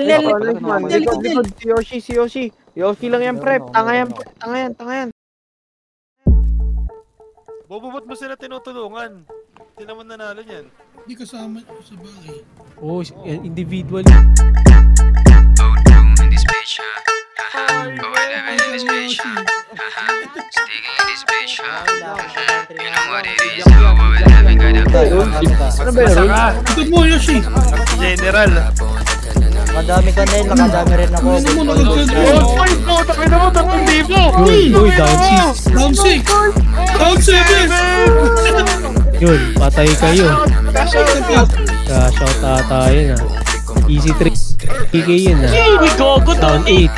Nel. Likod. Si Yoshi. Yoshi lang yan, pre. Tanga yan. Bobo, ba't mo sila tinutulungan? Hindi naman nanalo niyan. Hindi kasama sa bagay. Oh, individual. In this bitch, in this bitch, sticking in this bitch, you know what it is, we're living got a Ano ba yun? Ito mo, Yoshi. General. Nakadami ka, Nel. Nakadami rin ako. Ano mo nakagkagod? Oy, puta ka naman, 3,000. Uy, down 6. Down 6. Down 7. Yun, patay kayo. Ka-shout out tayo na. Easy 3. PK yun na. Down 8.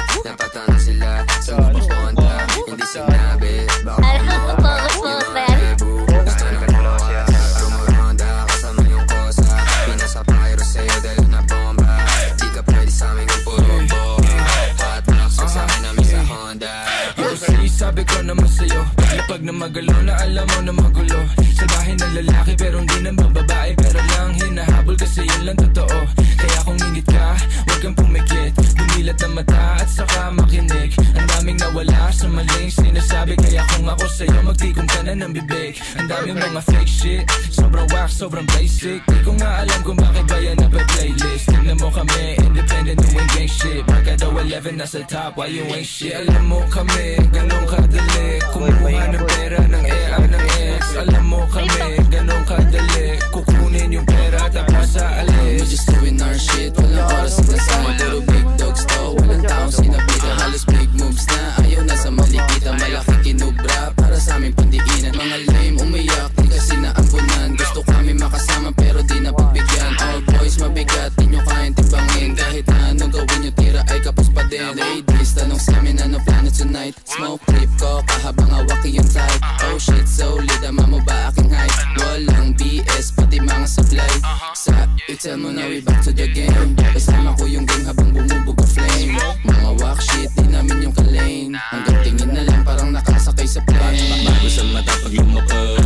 Sabi ko naman sa'yo, lapag na magalo na alam mo na magulo. Sabahin ng lalaki pero hindi ng babae, pero lang hinahabol kasi yun lang totoo. Kaya kung ingit ka, huwag kang pumikit. Bumilat na mata at saka makinig. Ang daming nawala sa maling sinasabi, kaya kung ako sa'yo magtikom ka na ng bibig. Ang daming mga fake shit, sobrang wax, sobrang basic. Di ko nga alam kung bakit ba yan nape-playlist. Tignan mo kami, independent doing gang shit. Pagka daw 11 nasa top, why you ain't shit? Alam mo kami, ganun kadali. Kumuha ng pera ng ng ex. Alam mo kami, ganun kadali. Kukunin yung pera tapos sa alis. We're just doing our shit, walang oras na sa little big dogs to. Walang taong sinabitan, halos big moves na. Ayaw na sa malikita, malaki kinubra para sa aming pandiinan. Mga lame umiyak, di kasi naampunan. Gusto kami makasama pero di napagbigyan. All boys mabigat, di nyo kayang timbangin. Kahit na anong gawin nyo, tira ay kapos pa din. Ladies, tanong sa amin ano plano tonight. Smoke trip ko, kahabang hawaki yung type. Oh shit, solid, ama mo ba aking hype? Walang BS, pati mga supply. Sa tell mo na we back to the game. Kasama ko yung gang habang bumubog ang flame. Mga walk shit, di namin yung kalane. Hanggang tingin na lang parang nakasakay sa plane. Bago sa mata pag lumapag,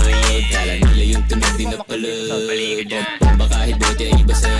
kala nila yung tunog di napalad. Bomba kahit bote ay iba sa